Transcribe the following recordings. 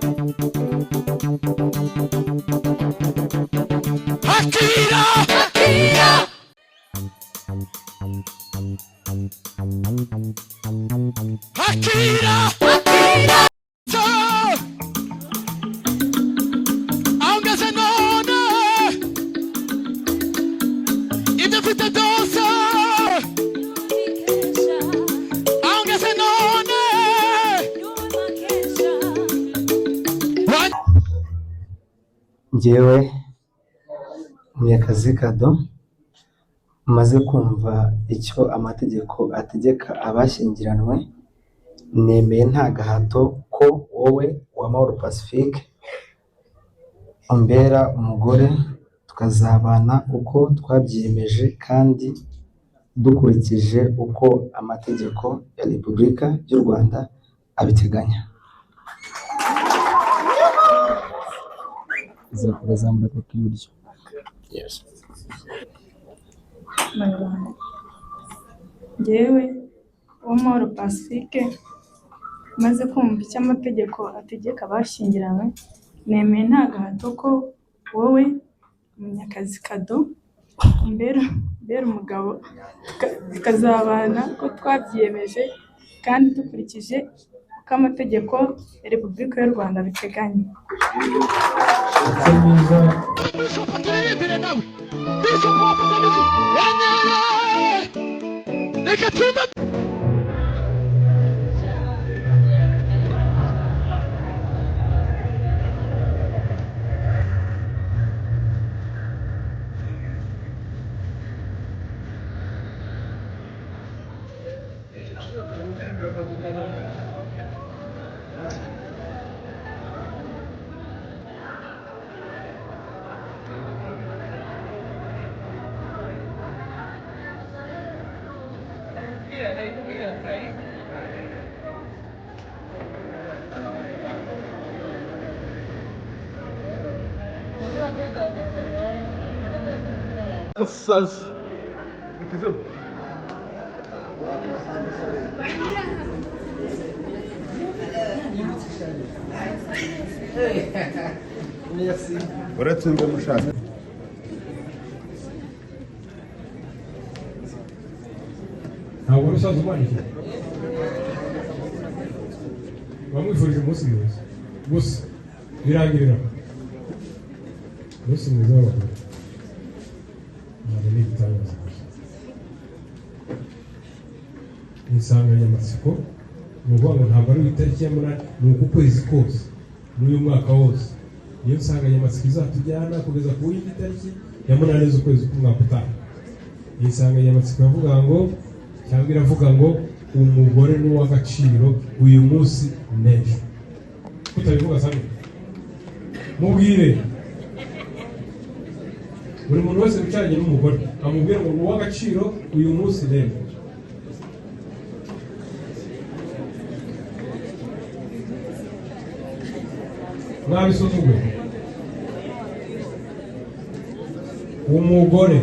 Akira! Akira! Akira! Aunque se nona, y te fuiste dosa. Aunque se nona. Njyewe Munyakazi Kado maze kumva icyo amategeko ategeka abashyingiranywe, nemeye nta gahato ko wowe Uwamahoro Pacifique umbera umugore, tukazabana uko twabyiyemeje kandi dukurikije uko amategeko ya Repubulika y'u Rwanda abiteganya. Zamura ku iburyo. Yes. Njyewe Uwamahoro Pacifique maze kumva icyo amategeko ategeka abashyingiranywe, nemeye nta gahato ko wowe Munyakazi Kado umbera umugabo, tukazabana ko twabyiyemeje kandi dukurikije uko amategeko ya Repubulika y'u Rwanda abiteganya. Uratsinze mushaka. Ntabwo urusaza umwandikira bamwifurije umunsi mwiza gusa birangirira umunsi mwiza w'abagore. Ntabwo ni igitangaza gusa, insanganyamatsiko ni ukuvuga ngo ntabwo ari itariki ya munani, ni uku kwezi kose n'uyu mwaka wose. Niyo nsanganyamatsiko izatujyana kugeza ku yindi tariki ya munani z'ukwezi k'umwaka utaha. Iyi nsanganyamatsiko iravuga ngo cyangwa iravuga ngo umugore ni uw'agaciro uyu munsi n'ejo. Kutabivuga sana mubwire buri muntu wese wicaranye n'umugore amubwira ngo ni uw'agaciro uyu munsi n'ejo. Mwabisuzuguye. Umugore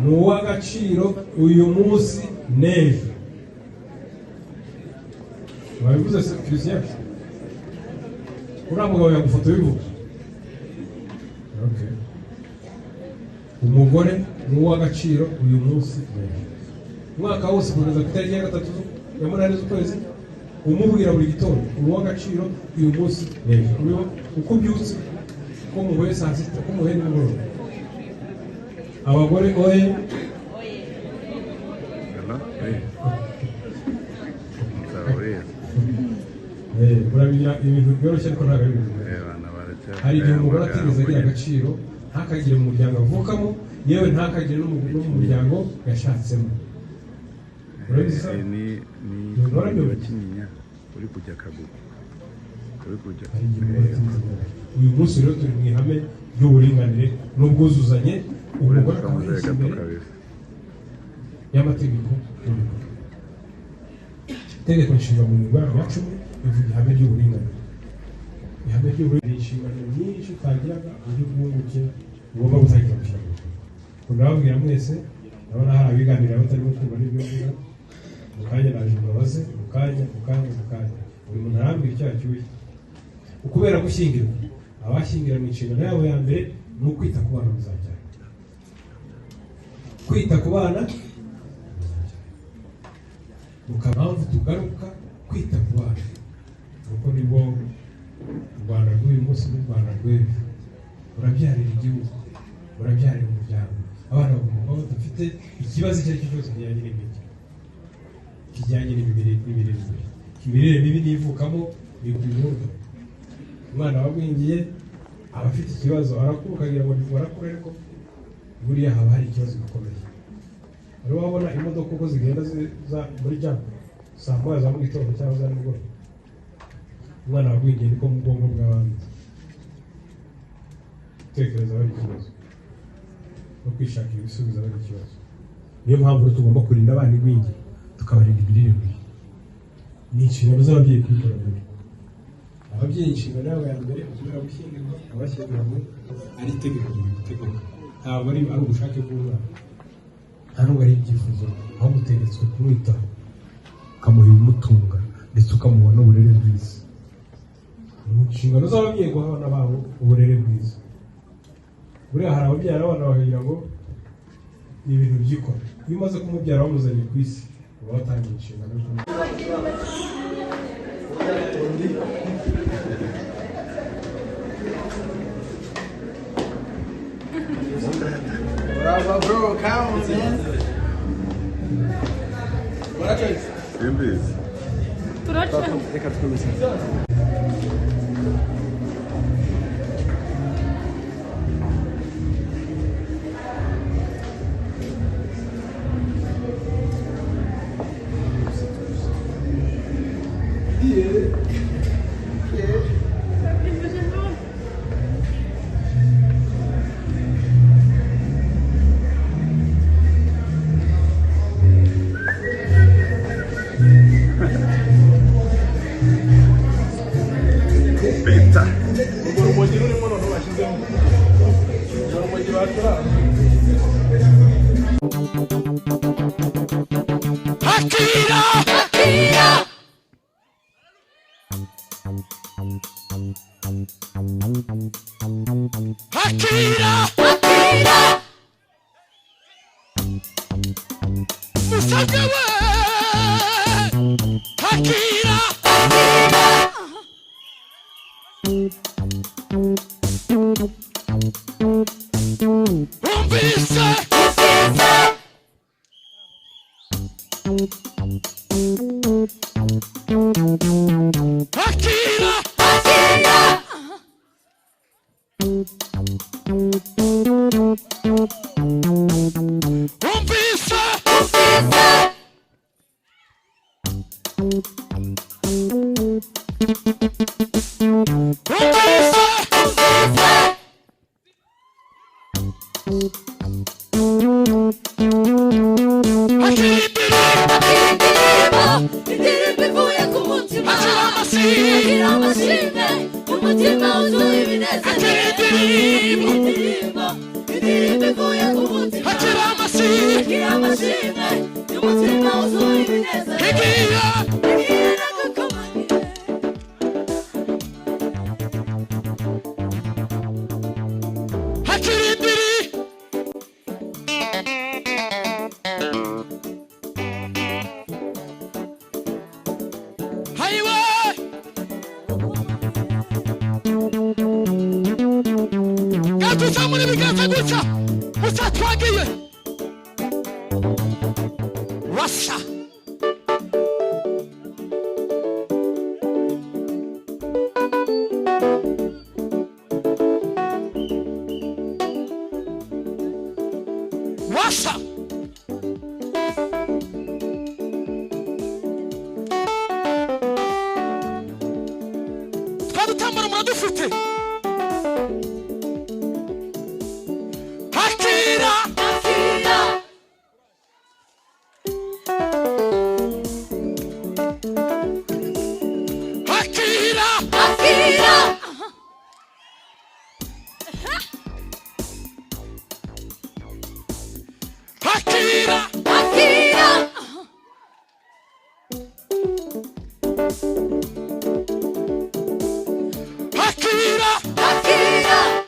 ni uw'agaciro uyu munsi n'ejo. Wabivuze se Christian? Uriya mugabo yagufoto bivuga. Okay. Umugore ni uw'agaciro uyu munsi n'ejo. Umwaka wose kugeza ku itariki ya 3 ya munani z'ukwezi umubwira buri gitondo uri uw'agaciro uyu munsi n'ejo. Uko ubyutse ko muhuye saa sita ko muhuye nimugoroba. Abagore oye murabira ibintu byoroshye ariko ntabwo ari ibintu. Hari igihe umugore atigeze agira agaciro, ntakagire mu muryango avukamo, yewe ntakagire no mu muryango yashatsemo. Urabizi Kinyinya uri kujya Kagugu, uri kujya. Uyu munsi rero turi mu ihame ry'uburinganire n'ubwuzuzanye, umugore akaba yashyize imbere y'amategeko y'umugore. Itegeko nshinga mu ngingo ya 10 ivuga ihame ry'uburinganire. Ihame ry'uburinganire inshingano nyinshi twagiraga uburyo bwunguke ugomba gutangira gushyira. Ndababwira mwese, ndabona hari abiganirira batarimo kumva n'ibyo mvuga. Mukanya naje mbabaze, mukanya. Buri muntu arambwira icyo acyuye. ukubera gushyingirwa abashyingira mu inshingano yabo ya mbere ni ukwita ku bana muzabyara, kwita ku bana mukampamvu tugaruka kwita ku bana kuko nibwo u Rwanda rw'uyu munsi n'u Rwanda rw'ejo. Urabyarira igihugu, urabyarira umuryango. Abana bagomba kuba badafite ikibazo icyo ari cyo cyose kijyanye n'imiti, kijyanye imirire mibi n'ivukamo bivurwa. Umwana wagwingiye aba afite ikibazo, arakuruka agira ngo arakura, ariko buriya haba hari ikibazo gikomeye. Rero wabona imodoka uko zigenda ziza muri jam saa moya za mu gitondo cyangwa za nimugoroba, umwana wagwingiye niko mu bwonko bw'abandi gutekereza bari ikibazo no kwishakira ibisubizo bari ikibazo. Niyo mpamvu tugomba kurinda abana igwingiye, tukabarinda imirire mibi. Ni inshingano z'ababyeyi kwikora muri ababyeyi. Inshingano yabo ya mbere kubera gushyingirwa, abashyingiranywe ari itegeko gutegeka, ntabwo ari ubushake bw'umwana, nta nubwo ari ibyifuzo, aho gutegetswe kumwitaho ukamuha ibimutunga ndetse ukamuha n'uburere bwiza. Ni inshingano z'ababyeyi guha abana babo uburere bwiza. Buriya hari ababyara abana bakagira ngo ni ibintu byikora, iyo umaze kumubyara wamuzanye ku isi uba watangiye inshingano yo Bravo, bro, count, man. Simbizi. Reka twumvise. Bita. Akira! Akira! Akira! Musabwa we! Akira! Akira! Umvise! Akira! Akira! Umvise! Russia. Russia. Twabutambara muradufite. Akira. Akira. Akira. Akira. Akira. Akira. Akira, Akira.